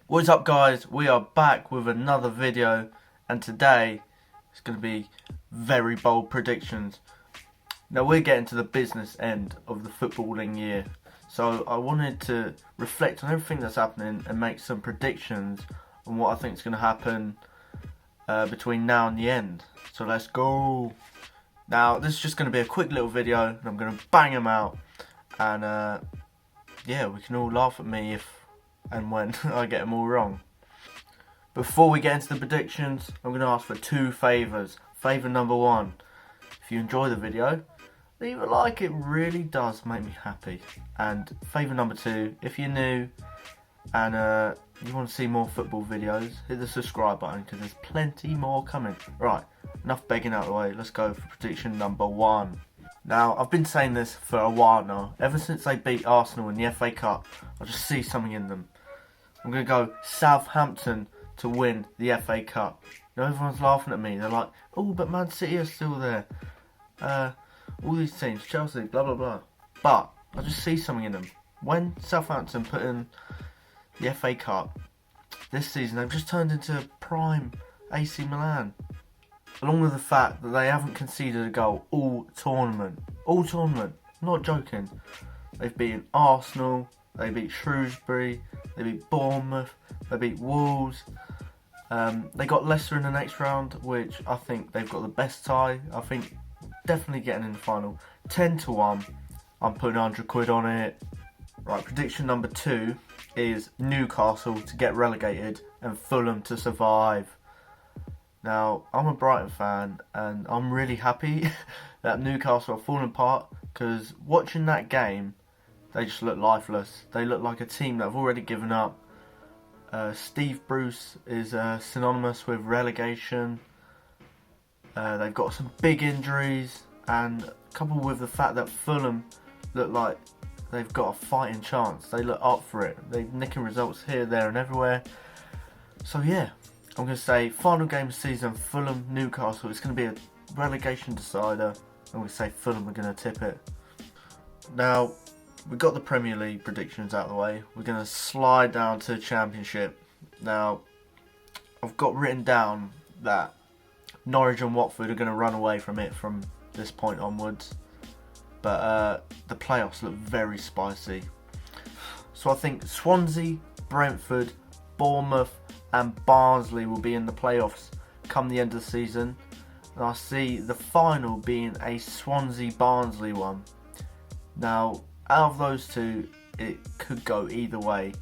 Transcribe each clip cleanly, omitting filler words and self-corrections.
What's up guys, we are back with another video and today it's going to be very bold predictions. Now we're getting to the business end of the footballing year, so I wanted to reflect on everything that's happening and make some predictions on what I think is going to happen between now and the end. So let's go. Now this is just going to be a quick little video and I'm going to bang them out and yeah, we can all laugh at me if and when I get them all wrong. Before we get into the predictions, I'm going to ask for two favours. Favour number one, if you enjoy the video, leave a like, it really does make me happy. And favour number two, if you're new and you want to see more football videos, hit the subscribe button because there's plenty more coming. Right, enough begging out of the way, let's go for prediction number one. Now, I've been saying this for a while now. Ever since they beat Arsenal in the FA Cup, I just see something in them. I'm going to go Southampton to win the FA Cup. You know, everyone's laughing at me. They're like, oh, but Man City are still there. All these teams, Chelsea, blah, blah, blah. But I just see something in them. When Southampton put in the FA Cup this season, they've just turned into prime AC Milan. Along with the fact that they haven't conceded a goal all tournament. All tournament. I'm not joking. They've beaten Arsenal, they beat Shrewsbury, they beat Bournemouth, they beat Wolves. They got Leicester in the next round, which I think they've got the best tie. I think definitely getting in the final. 10-1. I'm putting 100 quid on it. Right, prediction number two is Newcastle to get relegated and Fulham to survive. Now, I'm a Brighton fan and I'm really happy that Newcastle are falling apart because watching that game, they just look lifeless. They look like a team that have already given up. Steve Bruce is synonymous with relegation. They've got some big injuries, and coupled with the fact that Fulham look like they've got a fighting chance. They look up for it. They're nicking results here, there and everywhere. So yeah, I'm going to say final game of the season, Fulham, Newcastle. It's going to be a relegation decider. I'm going to say Fulham are going to tip it. Now, we've got the Premier League predictions out of the way. We're going to slide down to the Championship. Now, I've got written down that Norwich and Watford are going to run away from it from this point onwards. But the playoffs look very spicy. So I think Swansea, Brentford, Bournemouth and Barnsley will be in the playoffs come the end of the season. And I see the final being a Swansea-Barnsley one. Now, out of those two, it could go either way.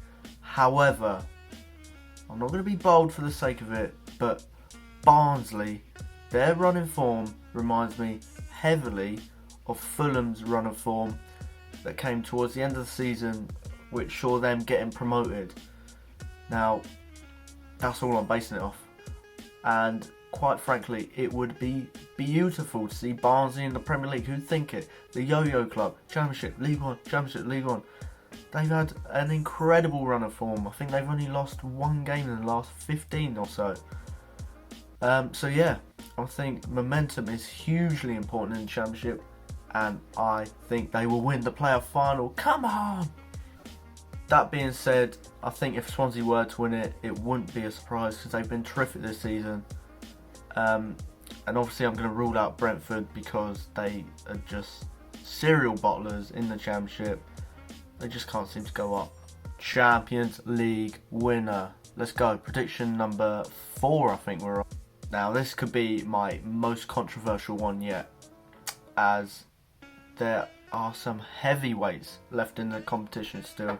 However, I'm not going to be bold for the sake of it, but Barnsley, their run in form reminds me heavily of Fulham's run of form that came towards the end of the season, which saw them getting promoted. Now, that's all I'm basing it off. And quite frankly, it would be beautiful to see Barnsley in the Premier League. Who'd think it? The Yo-Yo Club, Championship, League One, Championship, League One. They've had an incredible run of form. I think they've only lost one game in the last 15 or so. So yeah, I think momentum is hugely important in the Championship, and I think they will win the playoff final. Come on! That being said, I think if Swansea were to win it, it wouldn't be a surprise because they've been terrific this season. And obviously I'm going to rule out Brentford because they are just serial bottlers in the Championship. They just can't seem to go up. Champions League winner. Let's go. Prediction number 4 I think we're on. Now this could be my most controversial one yet, as there are some heavyweights left in the competition still.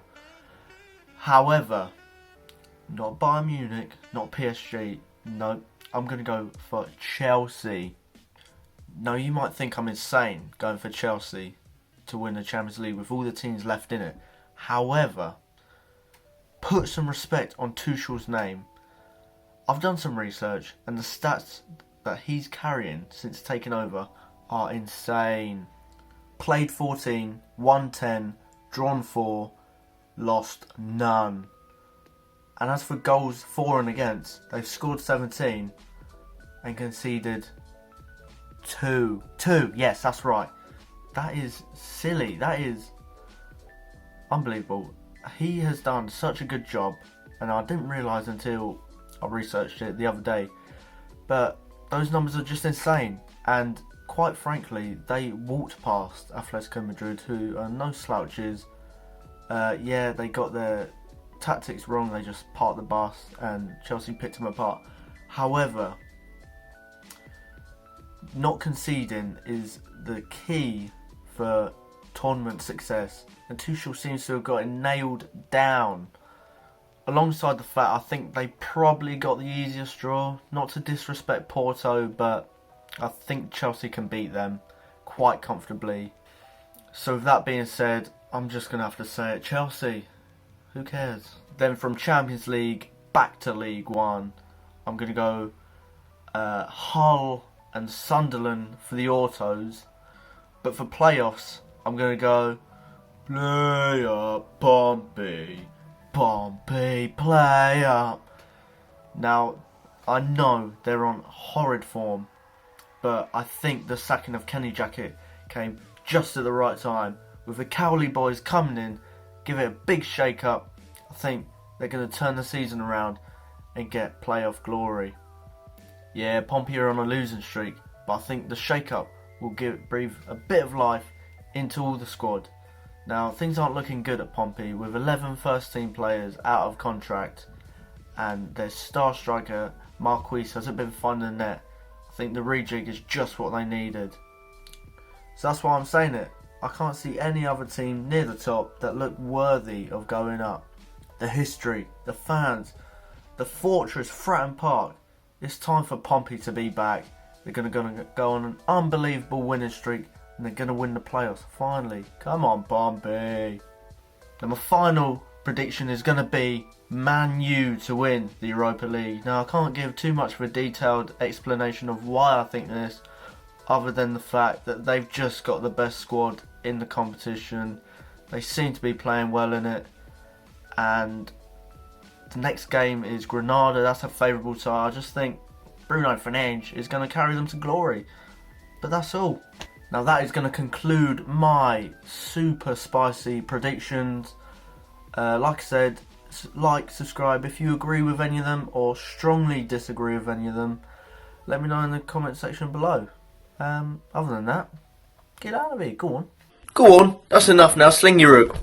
However, not Bayern Munich, not PSG, no, I'm going to go for Chelsea. Now you might think I'm insane going for Chelsea to win the Champions League with all the teams left in it. However, put some respect on Tuchel's name. I've done some research and the stats that he's carrying since taking over are insane. Played 14, won 10, drawn 4, lost none. And as for goals for and against, they've scored 17 and conceded 2. Yes, that's right. That is silly. That is unbelievable. He has done such a good job and I didn't realise until I researched it the other day, but those numbers are just insane, and quite frankly they walked past Atletico Madrid, who are no slouches. Yeah, they got their tactics wrong, they just parked the bus and Chelsea picked them apart. However, not conceding is the key for tournament success, and Tuchel seems to have got it nailed down. Alongside the fact I think they probably got the easiest draw, not to disrespect Porto, but I think Chelsea can beat them quite comfortably. So with that being said, I'm just going to have to say it, Chelsea, who cares? Then from Champions League back to League One, I'm going to go Hull and Sunderland for the autos. But for playoffs, I'm going to go play up Pompey, Pompey, play up. Now, I know they're on horrid form, but I think the sacking of Kenny Jackett came just at the right time. With the Cowley boys coming in, give it a big shake up, I think they're going to turn the season around and get playoff glory. Yeah, Pompey are on a losing streak, but I think the shake up will breathe a bit of life into all the squad. Now, things aren't looking good at Pompey, with 11 first team players out of contract, and their star striker Marquise hasn't been finding the net. I think the rejig is just what they needed. So that's why I'm saying it. I can't see any other team near the top that look worthy of going up. The history, the fans, the fortress Fratton Park. It's time for Pompey to be back. They're going to go on an unbelievable winning streak, and they're going to win the playoffs finally. Come on, Pompey. And my final prediction is going to be Man U to win the Europa League. Now, I can't give too much of a detailed explanation of why I think this, other than the fact that they've just got the best squad in the competition. They seem to be playing well in it, and the next game is Granada. That's a favourable tie. I just think Bruno Fernandes is going to carry them to glory. But that's all. Now that is going to conclude my super spicy predictions. Like I said, like, subscribe if you agree with any of them or strongly disagree with any of them. Let me know in the comment section below. Other than that, get out of here. Go on. Go on. That's enough now. Sling your rope.